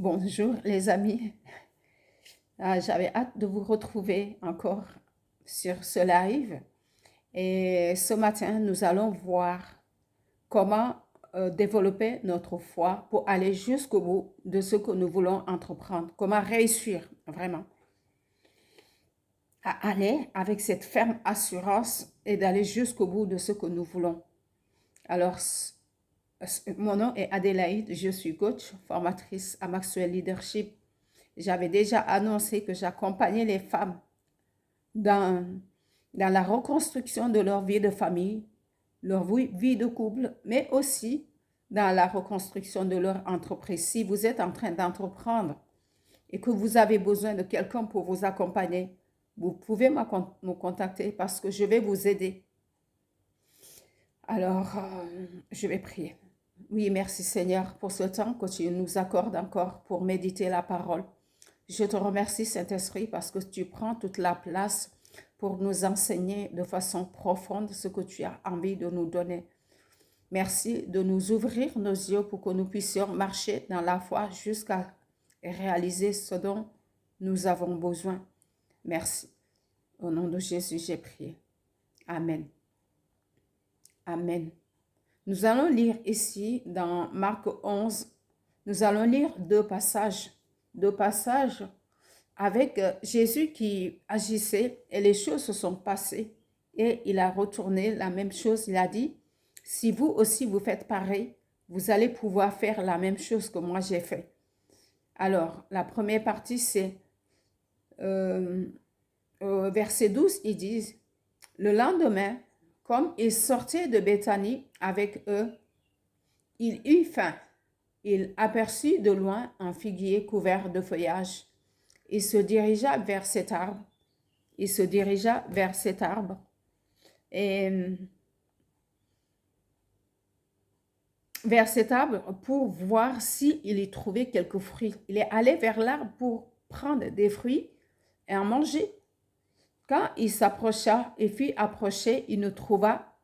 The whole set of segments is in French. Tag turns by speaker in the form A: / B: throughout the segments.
A: Bonjour les amis. J'avais hâte de vous retrouver encore sur ce live. Et ce matin, nous allons voir comment développer notre foi pour aller jusqu'au bout de ce que nous voulons entreprendre. Comment réussir vraiment à aller avec cette ferme assurance et d'aller jusqu'au bout de ce que nous voulons. Alors, mon nom est Adélaïde, je suis coach, formatrice à Maxwell Leadership. J'avais déjà annoncé que j'accompagnais les femmes dans, dans la reconstruction de leur vie de famille, leur vie de couple, mais aussi dans la reconstruction de leur entreprise. Si vous êtes en train d'entreprendre et que vous avez besoin de quelqu'un pour vous accompagner, vous pouvez me contacter parce que je vais vous aider. Alors, je vais prier. Oui, merci Seigneur pour ce temps que tu nous accordes encore pour méditer la parole. Je te remercie Saint-Esprit parce que tu prends toute la place pour nous enseigner de façon profonde ce que tu as envie de nous donner. Merci de nous ouvrir nos yeux pour que nous puissions marcher dans la foi jusqu'à réaliser ce dont nous avons besoin. Merci. Au nom de Jésus, j'ai prié. Amen. Amen. Nous allons lire ici dans Marc 11, nous allons lire deux passages avec Jésus qui agissait et les choses se sont passées et il a retourné la même chose. Il a dit, si vous aussi vous faites pareil, vous allez pouvoir faire la même chose que moi j'ai fait. Alors, la première partie, c'est verset 12, ils disent, le lendemain, comme il sortait de Béthanie avec eux, il eut faim. Il aperçut de loin un figuier couvert de feuillage. Il se dirigea vers cet arbre. Et vers cet arbre pour voir s'il y trouvait quelques fruits. Il est allé vers l'arbre pour prendre des fruits et en manger. Quand il s'approcha et fut approché, il ne trouva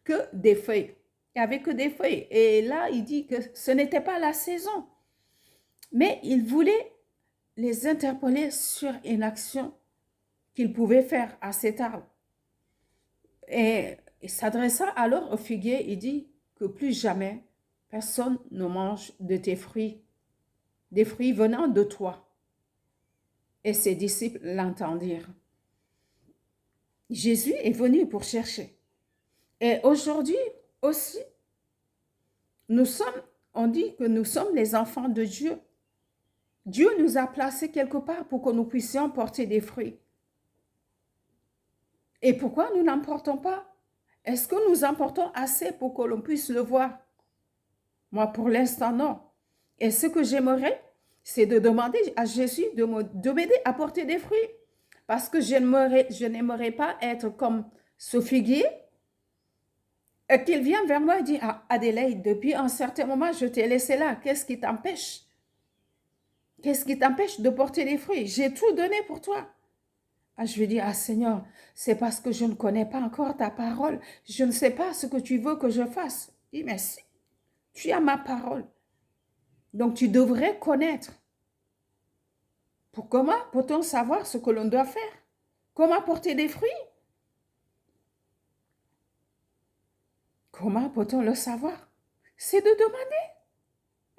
A: que des feuilles. Il n'y avait que des feuilles. Et là, il dit que ce n'était pas la saison. Mais il voulait les interpeller sur une action qu'il pouvait faire à cet arbre. Et il s'adressa alors au figuier, il dit que plus jamais personne ne mange de tes fruits, des fruits venant de toi. Et ses disciples l'entendirent. Jésus est venu pour chercher. Et aujourd'hui aussi, on dit que nous sommes les enfants de Dieu. Dieu nous a placés quelque part pour que nous puissions porter des fruits. Et pourquoi nous n'en portons pas? Est-ce que nous en portons assez pour que l'on puisse le voir? Moi, pour l'instant, non. Et ce que j'aimerais, c'est de demander à Jésus de m'aider à porter des fruits. Parce que je n'aimerais pas être comme ce figuier et qu'il vient vers moi et dit, ah, Adélaïde, depuis un certain moment, je t'ai laissé là. Qu'est-ce qui t'empêche? Qu'est-ce qui t'empêche de porter des fruits? J'ai tout donné pour toi. Ah, je lui dis, ah Seigneur, c'est parce que je ne connais pas encore ta parole. Je ne sais pas ce que tu veux que je fasse. Il dit, merci. Tu as ma parole. Donc, tu devrais connaître. Comment peut-on savoir ce que l'on doit faire? Comment porter des fruits? Comment peut-on le savoir? C'est de demander.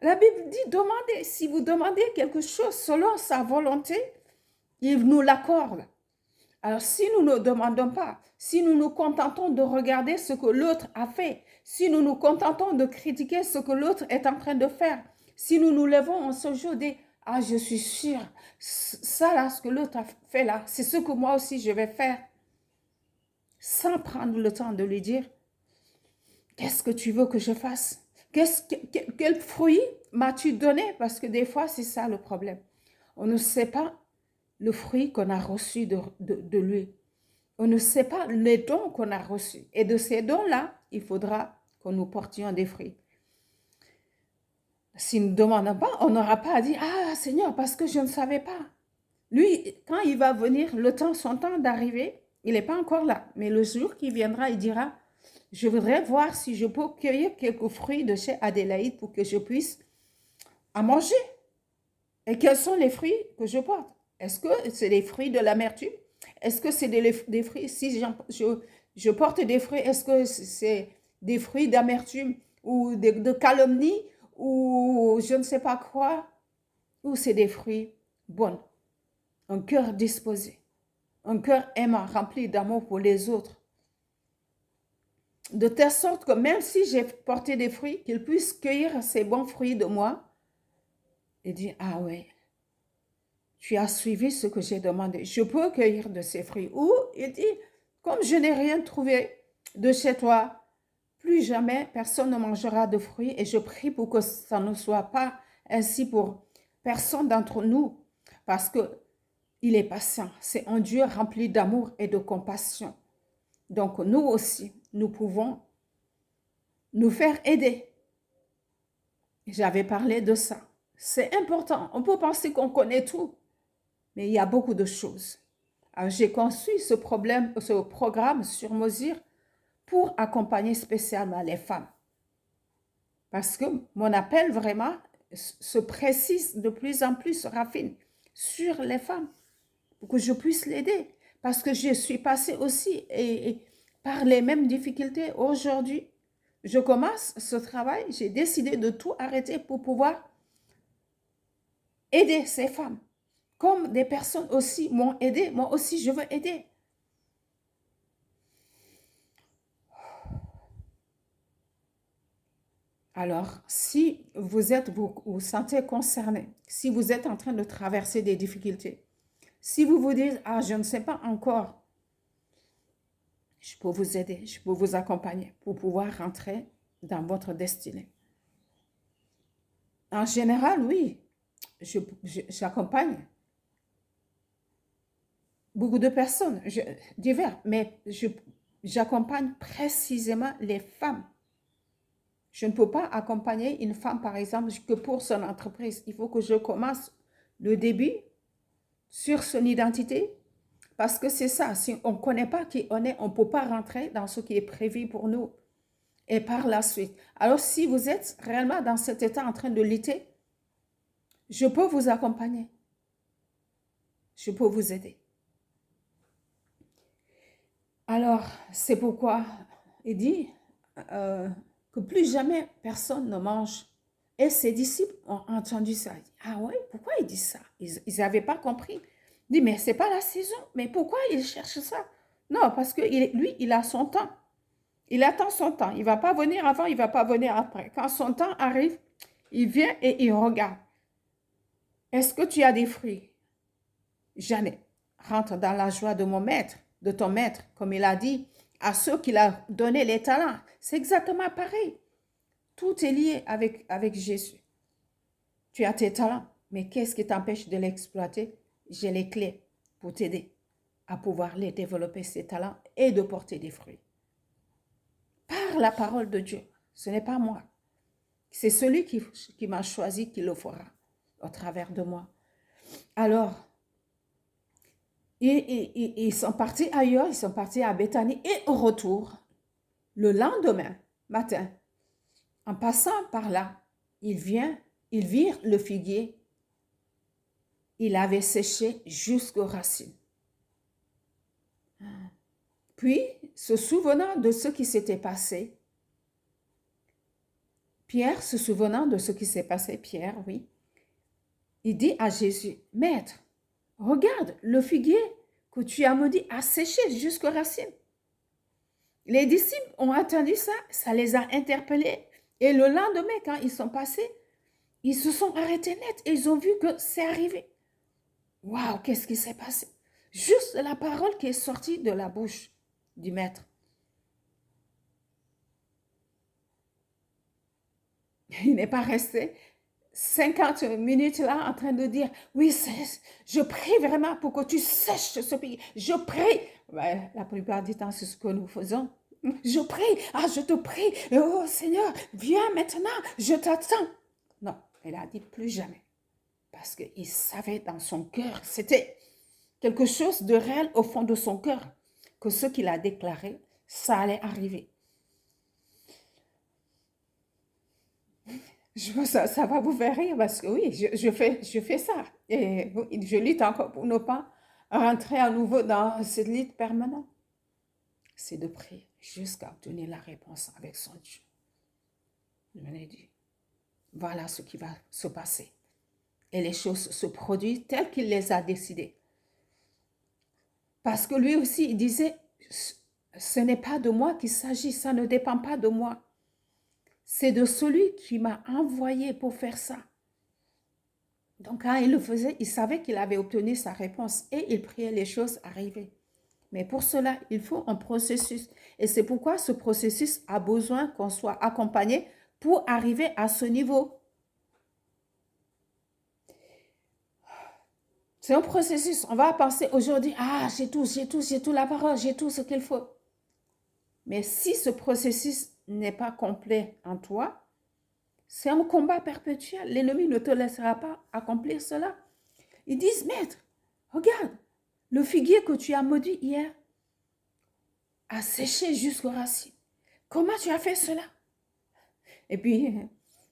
A: La Bible dit demandez. Si vous demandez quelque chose selon sa volonté, il nous l'accorde. Alors, si nous ne demandons pas, si nous nous contentons de regarder ce que l'autre a fait, si nous nous contentons de critiquer ce que l'autre est en train de faire, si nous nous levons en ce jour et ah, je suis sûre, ça là, ce que l'autre a fait là, c'est ce que moi aussi je vais faire, sans prendre le temps de lui dire, qu'est-ce que tu veux que je fasse? Quel fruit m'as-tu donné? Parce que des fois, c'est ça le problème. On ne sait pas le fruit qu'on a reçu de lui. On ne sait pas les dons qu'on a reçus. Et de ces dons-là, il faudra que nous portions des fruits. Si nous ne demandons pas, on n'aura pas à dire, ah Seigneur, parce que je ne savais pas. Lui, quand il va venir, son temps d'arriver, il n'est pas encore là. Mais le jour qui viendra, il dira, je voudrais voir si je peux cueillir quelques fruits de chez Adélaïde pour que je puisse en manger. Et quels sont les fruits que je porte? Est-ce que c'est les fruits de l'amertume? Est-ce que c'est des fruits, si je porte des fruits, est-ce que c'est des fruits d'amertume ou de calomnie ou je ne sais pas quoi? Ou c'est des fruits bons? Un cœur disposé, un cœur aimant, rempli d'amour pour les autres. De telle sorte que même si j'ai porté des fruits, qu'ils puissent cueillir ces bons fruits de moi et dire, ah ouais, tu as suivi ce que j'ai demandé. Je peux cueillir de ces fruits. Ou il dit, comme je n'ai rien trouvé de chez toi, plus jamais personne ne mangera de fruits et je prie pour que ça ne soit pas ainsi pour personne d'entre nous parce que il est patient. C'est un Dieu rempli d'amour et de compassion. Donc nous aussi, nous pouvons nous faire aider. J'avais parlé de ça. C'est important. On peut penser qu'on connaît tout, mais il y a beaucoup de choses. Alors, j'ai conçu ce programme sur mesure pour accompagner spécialement les femmes. Parce que mon appel vraiment se précise de plus en plus, se raffine sur les femmes pour que je puisse l'aider. Parce que je suis passée aussi par les mêmes difficultés. Aujourd'hui, je commence ce travail, j'ai décidé de tout arrêter pour pouvoir aider ces femmes. Comme des personnes aussi m'ont aidé, moi aussi je veux aider. Alors, si vous sentez concerné, si vous êtes en train de traverser des difficultés, si vous vous dites, ah, je ne sais pas encore, je peux vous aider, je peux vous accompagner pour pouvoir rentrer dans votre destinée. En général, oui, j'accompagne beaucoup de personnes, divers, mais j'accompagne précisément les femmes. Je ne peux pas accompagner une femme, par exemple, que pour son entreprise. Il faut que je commence le début sur son identité, parce que c'est ça, si on ne connaît pas qui on est, on ne peut pas rentrer dans ce qui est prévu pour nous. Et par la suite. Alors, si vous êtes réellement dans cet état en train de lutter, je peux vous accompagner. Je peux vous aider. Alors, c'est pourquoi il dit que plus jamais personne ne mange. Et ses disciples ont entendu ça. Ah ouais, pourquoi il dit ça? Ils n'avaient pas compris. Il dit, mais ce n'est pas la saison. Mais pourquoi il cherche ça? Non, parce que lui, il a son temps. Il attend son temps. Il ne va pas venir avant, il ne va pas venir après. Quand son temps arrive, il vient et il regarde. Est-ce que tu as des fruits? Jamais. Rentre dans la joie de mon maître, de ton maître, comme il a dit à ceux qu'il a donné les talents. C'est exactement pareil. Tout est lié avec Jésus. Tu as tes talents, mais qu'est-ce qui t'empêche de l'exploiter? J'ai les clés pour t'aider à pouvoir les développer, ces talents, et de porter des fruits. Par la parole de Dieu. Ce n'est pas moi. C'est celui qui m'a choisi qui le fera au travers de moi. Alors, ils sont partis ailleurs, ils sont partis à Béthanie et au retour, le lendemain matin, en passant par là, ils virent le figuier. Il avait séché jusqu'aux racines. Puis, se souvenant de ce qui s'était passé, Pierre, oui, il dit à Jésus, « Maître, regarde, le figuier que tu as maudit a séché jusqu'aux racines. » Les disciples ont entendu ça, ça les a interpellés. Et le lendemain, quand ils sont passés, ils se sont arrêtés net et ils ont vu que c'est arrivé. Waouh, qu'est-ce qui s'est passé? Juste la parole qui est sortie de la bouche du maître. Il n'est pas resté 50 minutes là en train de dire, oui, je prie vraiment pour que tu sèches ce pays. Je prie. Ouais, la plupart du temps, c'est ce que nous faisons. Je prie. Ah, je te prie. Oh Seigneur, viens maintenant. Je t'attends. Non, il a dit plus jamais. Parce qu'il savait dans son cœur, c'était quelque chose de réel au fond de son cœur, que ce qu'il a déclaré, ça allait arriver. Ça va vous faire rire parce que oui, je fais ça. Et oui, je lutte encore pour ne pas rentrer à nouveau dans cette lutte permanente. C'est de prier jusqu'à obtenir la réponse avec son Dieu. Je me l'ai dit, voilà ce qui va se passer. Et les choses se produisent telles qu'il les a décidées. Parce que lui aussi, il disait, ce n'est pas de moi qu'il s'agit, ça ne dépend pas de moi. C'est de celui qui m'a envoyé pour faire ça. Donc, quand il le faisait, il savait qu'il avait obtenu sa réponse et il priait les choses arriver. Mais pour cela, il faut un processus. Et c'est pourquoi ce processus a besoin qu'on soit accompagné pour arriver à ce niveau. C'est un processus. On va penser aujourd'hui, ah, j'ai tout la parole, j'ai tout ce qu'il faut. Mais si ce processus n'est pas complet en toi, c'est un combat perpétuel. L'ennemi ne te laissera pas accomplir cela. Ils disent, maître, regarde, le figuier que tu as maudit hier a séché jusqu'aux racines. Comment tu as fait cela? Et puis,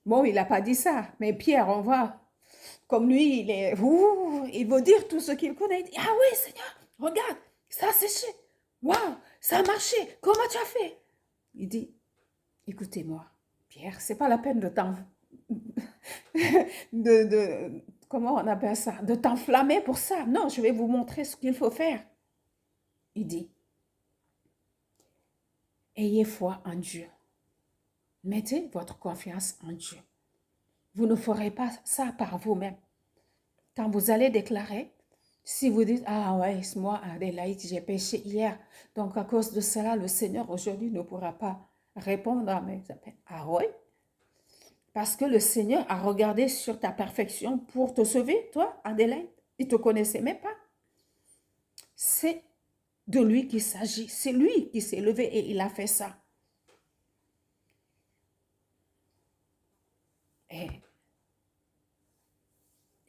A: bon, il n'a pas dit ça, mais Pierre, on voit, comme lui, il veut dire tout ce qu'il connaît. Il dit, ah oui, Seigneur, regarde, ça a séché. Waouh, ça a marché. Comment tu as fait? Il dit, écoutez-moi, Pierre, c'est pas la peine de comment on appelle ça? De t'enflammer pour ça. Non, je vais vous montrer ce qu'il faut faire. Il dit, ayez foi en Dieu. Mettez votre confiance en Dieu. Vous ne ferez pas ça par vous-même. Quand vous allez déclarer, si vous dites, ah ouais, moi, Adélaïde, j'ai péché hier, donc à cause de cela, le Seigneur aujourd'hui ne pourra pas répondre à mes appels. Ah ouais? Parce que le Seigneur a regardé sur ta perfection pour te sauver, toi, Adélaïde. Il ne te connaissait même pas. C'est de lui qu'il s'agit. C'est lui qui s'est levé et il a fait ça. Et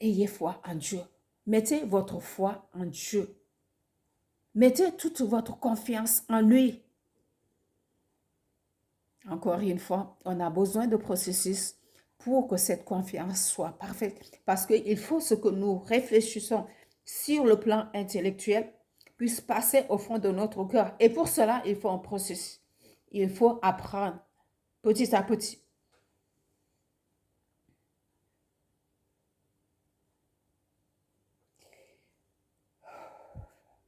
A: ayez foi en Dieu. Mettez votre foi en Dieu. Mettez toute votre confiance en lui. Encore une fois, on a besoin de processus pour que cette confiance soit parfaite. Parce qu'il faut ce que nous réfléchissons sur le plan intellectuel puisse passer au fond de notre cœur. Et pour cela, il faut un processus. Il faut apprendre petit à petit.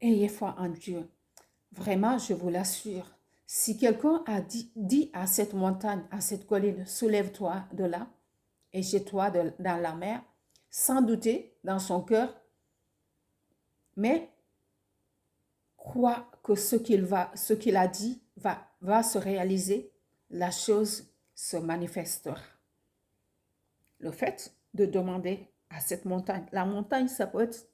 A: Ayez foi en Dieu. Vraiment, je vous l'assure. Si quelqu'un a dit à cette montagne, à cette colline, soulève-toi de là et jette-toi dans la mer, sans douter dans son cœur, mais crois que ce qu'il a dit va se réaliser, la chose se manifestera. Le fait de demander à cette montagne, la montagne, ça peut être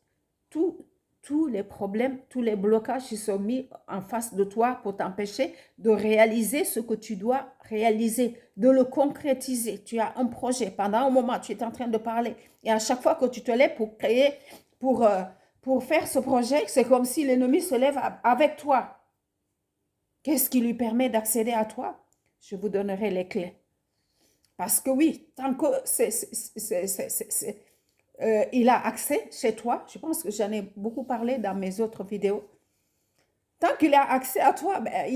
A: tous les problèmes, tous les blocages qui sont mis en face de toi pour t'empêcher de réaliser ce que tu dois réaliser, de le concrétiser. Tu as un projet, pendant un moment, tu es en train de parler et à chaque fois que tu te lèves pour créer, pour faire ce projet, c'est comme si l'ennemi se lève avec toi. Qu'est-ce qui lui permet d'accéder à toi? Je vous donnerai les clés. Parce que oui, tant que il a accès chez toi, je pense que j'en ai beaucoup parlé dans mes autres vidéos, tant qu'il a accès à toi, ben,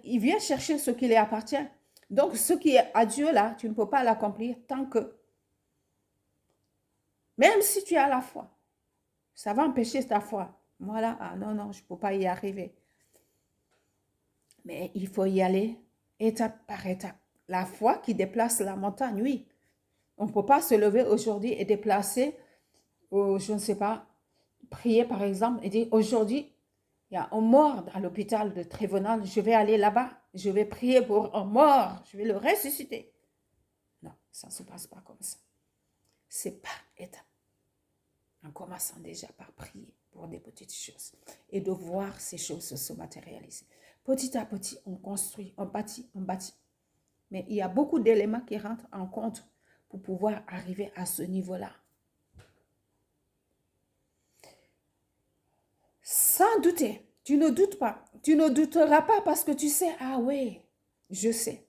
A: il vient chercher ce qui lui appartient. Donc, ce qui est à Dieu là, tu ne peux pas l'accomplir tant que, même si tu as la foi, ça va empêcher ta foi. Voilà, ah non, je ne peux pas y arriver. Mais il faut y aller étape par étape. La foi qui déplace la montagne, oui. On ne peut pas se lever aujourd'hui et déplacer, je ne sais pas, prier par exemple et dire aujourd'hui, il y a un mort à l'hôpital de Trévenal, je vais aller là-bas, je vais prier pour un mort, je vais le ressusciter. Non, ça ne se passe pas comme ça. C'est par étape. En commençant déjà par prier pour des petites choses et de voir ces choses se matérialiser. Petit à petit, on construit, on bâtit. Mais il y a beaucoup d'éléments qui rentrent en compte pour pouvoir arriver à ce niveau-là. Sans douter, tu ne doutes pas. Tu ne douteras pas parce que tu sais, ah oui, je sais.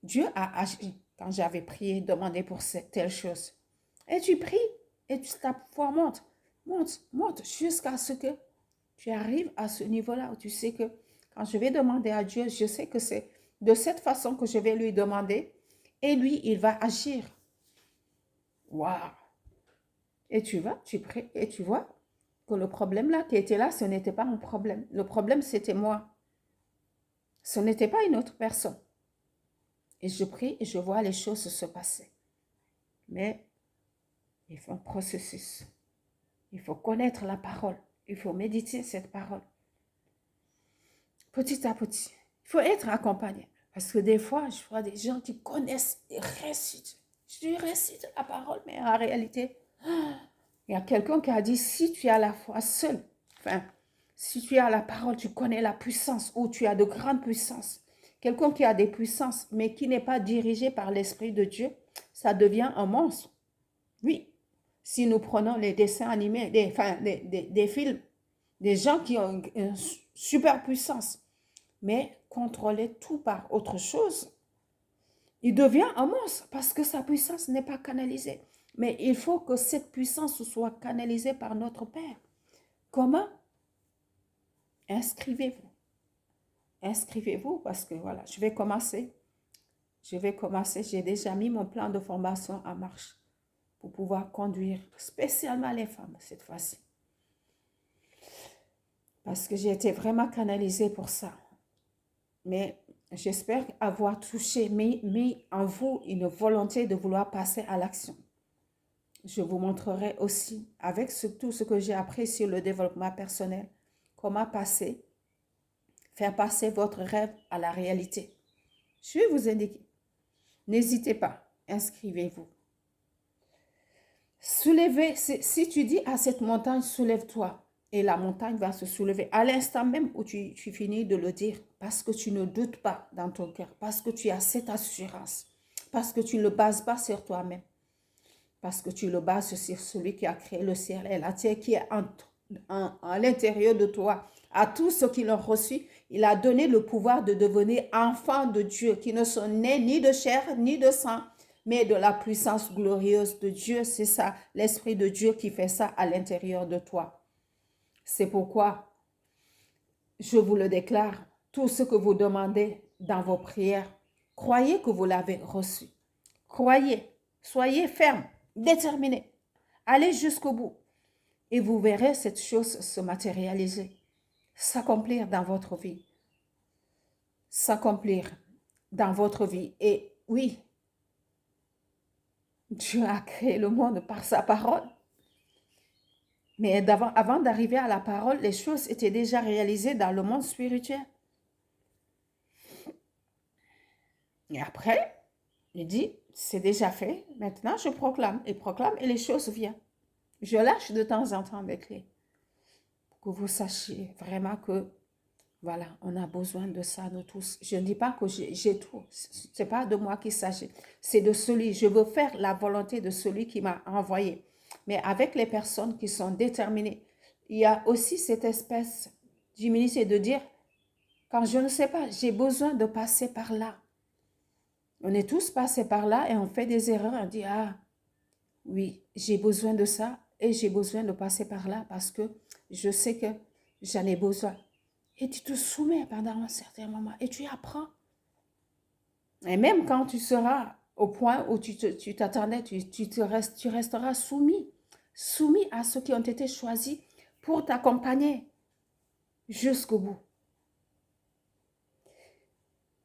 A: Dieu a agi. quand j'avais prié, demandé pour telle chose. Et tu pries et ta foi monte, monte, monte jusqu'à ce que tu arrives à ce niveau-là où tu sais que quand je vais demander à Dieu, je sais que c'est de cette façon que je vais lui demander et lui, il va agir. Waouh! Et tu vas, tu pries et tu vois que le problème là qui était là, ce n'était pas mon problème. Le problème, c'était moi. Ce n'était pas une autre personne. Et je prie et je vois les choses se passer. Mais il faut un processus. Il faut connaître la parole. Il faut méditer cette parole. Petit à petit. Il faut être accompagné. Parce que des fois, je vois des gens qui connaissent et récitent. Je récite la parole, mais en réalité, il y a quelqu'un qui a dit, si tu as la foi seule, enfin, si tu as la parole, tu connais la puissance ou tu as de grandes puissances. Quelqu'un qui a des puissances, mais qui n'est pas dirigé par l'Esprit de Dieu, ça devient un monstre. Oui, si nous prenons les dessins animés, des films, des gens qui ont une super puissance, mais contrôler tout par autre chose, il devient un monstre parce que sa puissance n'est pas canalisée. Mais il faut que cette puissance soit canalisée par notre Père. Comment? Inscrivez-vous. Inscrivez-vous parce que voilà, je vais commencer. J'ai déjà mis mon plan de formation en marche pour pouvoir conduire spécialement les femmes cette fois-ci. Parce que j'ai été vraiment canalisée pour ça. Mais j'espère avoir touché, mis en vous une volonté de vouloir passer à l'action. Je vous montrerai aussi, avec tout ce que j'ai appris sur le développement personnel, comment faire passer votre rêve à la réalité. Je vais vous indiquer. N'hésitez pas, inscrivez-vous. Soulevez, si tu dis à cette montagne, soulève-toi, et la montagne va se soulever à l'instant même où tu finis de le dire, parce que tu ne doutes pas dans ton cœur, parce que tu as cette assurance, parce que tu ne le bases pas sur toi-même, parce que tu le bases sur celui qui a créé le ciel et la terre, qui est à l'intérieur de toi. À tous ceux qui l'ont reçu, il a donné le pouvoir de devenir enfants de Dieu, qui ne sont nés ni de chair ni de sang, mais de la puissance glorieuse de Dieu. C'est ça, l'Esprit de Dieu qui fait ça à l'intérieur de toi. C'est pourquoi je vous le déclare, tout ce que vous demandez dans vos prières, croyez que vous l'avez reçu. Croyez, soyez ferme, déterminé. Allez jusqu'au bout et vous verrez cette chose se matérialiser, s'accomplir dans votre vie. S'accomplir dans votre vie. Et oui, Dieu a créé le monde par sa parole. Mais avant d'arriver à la parole, les choses étaient déjà réalisées dans le monde spirituel. Et après, il dit, c'est déjà fait, maintenant je proclame. Et proclame et les choses viennent. Je lâche de temps en temps mes clés. Pour que vous sachiez vraiment que, voilà, on a besoin de ça, nous tous. Je ne dis pas que j'ai tout. Ce n'est pas de moi qu'il s'agit. C'est de celui, je veux faire la volonté de celui qui m'a envoyé. Mais avec les personnes qui sont déterminées, il y a aussi cette espèce d'humilité de dire, quand je ne sais pas, j'ai besoin de passer par là. On est tous passés par là et on fait des erreurs. On dit, ah, oui, j'ai besoin de ça et j'ai besoin de passer par là parce que je sais que j'en ai besoin. Et tu te soumets pendant un certain moment et tu apprends. Et même quand tu seras au point où tu t'attendais, tu resteras soumis à ceux qui ont été choisis pour t'accompagner jusqu'au bout.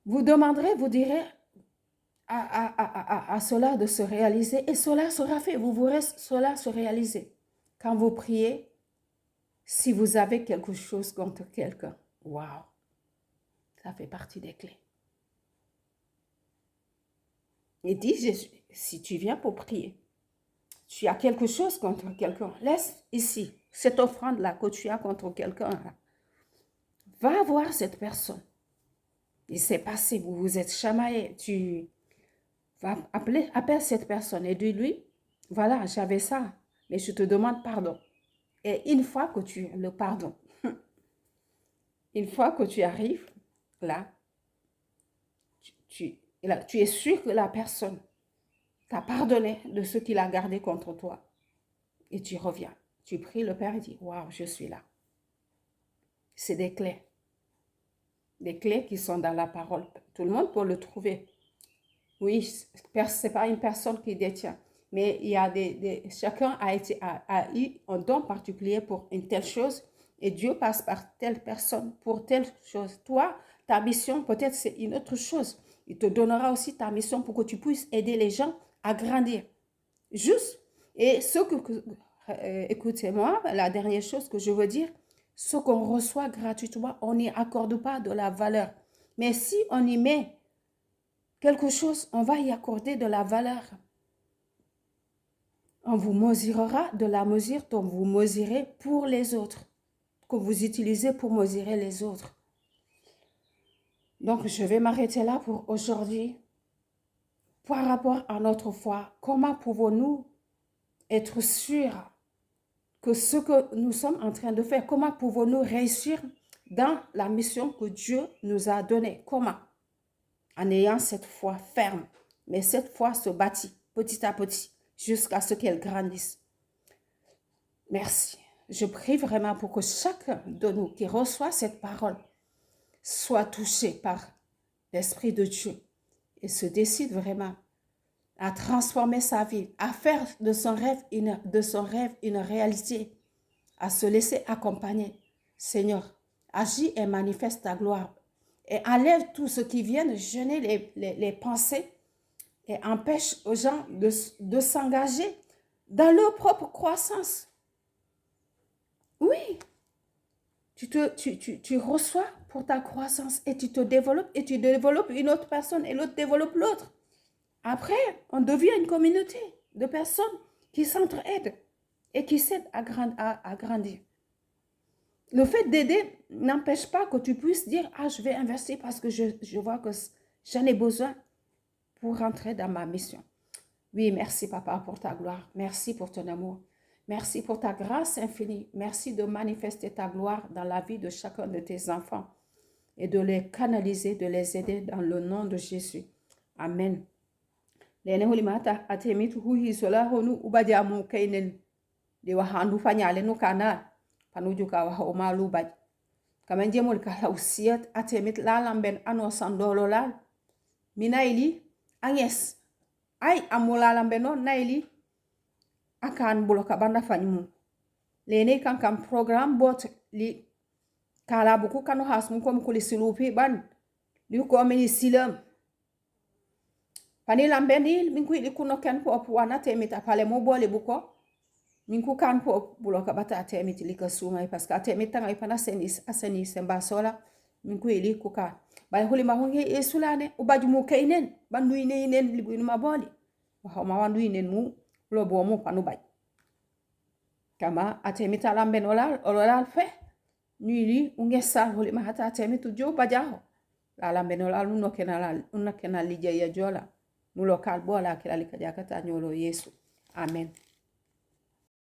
A: Vous demanderez, vous direz à cela de se réaliser et cela sera fait. Vous verrez cela se réaliser. Quand vous priez, si vous avez quelque chose contre quelqu'un, waouh, ça fait partie des clés. Et dit Jésus, si tu viens pour prier, tu as quelque chose contre quelqu'un, laisse ici, cette offrande-là que tu as contre quelqu'un, va voir cette personne. Il s'est passé, vous vous êtes chamaillé, tu vas appelle cette personne et dis-lui, voilà, j'avais ça, mais je te demande pardon. Et une fois que tu le pardon, une fois que tu arrives là, tu es sûr que la personne t'as pardonné de ce qu'il a gardé contre toi. Et tu reviens. Tu pries le Père et dis, waouh, je suis là. C'est des clés. Des clés qui sont dans la parole. Tout le monde peut le trouver. Oui, ce n'est pas une personne qui détient. Mais il y a chacun a eu un don particulier pour une telle chose. Et Dieu passe par telle personne pour telle chose. Toi, ta mission, peut-être c'est une autre chose. Il te donnera aussi ta mission pour que tu puisses aider les gens à grandir. Juste. Et écoutez-moi, la dernière chose que je veux dire, ce qu'on reçoit gratuitement, on n'y accorde pas de la valeur. Mais si on y met quelque chose, on va y accorder de la valeur. On vous mesurera de la mesure dont vous mesurez pour les autres, que vous utilisez pour mesurer les autres. Donc, je vais m'arrêter là pour aujourd'hui. Par rapport à notre foi, comment pouvons-nous être sûrs que ce que nous sommes en train de faire, comment pouvons-nous réussir dans la mission que Dieu nous a donnée? Comment? En ayant cette foi ferme. Mais cette foi se bâtit petit à petit jusqu'à ce qu'elle grandisse. Merci. Je prie vraiment pour que chacun de nous qui reçoit cette parole soit touché par l'Esprit de Dieu et se décide vraiment à transformer sa vie, à faire de son rêve une réalité, à se laisser accompagner. Seigneur, agis et manifeste ta gloire et enlève tout ce qui vient de gêner les pensées et empêche aux gens de s'engager dans leur propre croissance. Oui, tu reçois pour ta croissance et tu te développes et tu développes une autre personne et l'autre développe l'autre. Après, on devient une communauté de personnes qui s'entraident et qui s'aident à grandir. Le fait d'aider n'empêche pas que tu puisses dire « Ah, je vais investir parce que je vois que j'en ai besoin pour rentrer dans ma mission. » Oui, merci papa pour ta gloire. Merci pour ton amour. Merci pour ta grâce infinie. Merci de manifester ta gloire dans la vie de chacun de tes enfants et de les canaliser, de les aider dans le nom de Jésus. Amen. Lene hulimata atemit huhi sola honu ubaja mu kainen de wahandu fanyale no kana panuju ka wa oma lubaj kamen jemol ka hausiat atemit lalamben ano sandolo lal minaili anges ay amulalamben no naili akan buloka banda fanyu lene kan program bot li kala buku kanu hasmu ko mukuli silupi ban li ko meni silam pani lambeni minku ili kuno ken po wana temita pale mo bole buko minku kan po buloka bata temiti lika suma parce que temita ngai pana aseni semba sola minku ili kuka bay holi ma honge e sulane ubaju mu kainen bandu inen libu ma bole wa ma wandu inen mu lo bo mo panu bay kama atemita lamben olal fe nuili ungesa holi ma hata temitu jo bajaho la lamben olal no kenala lije ya jola. Mulokal bola kila likajakata nyolo Yesu. Amen.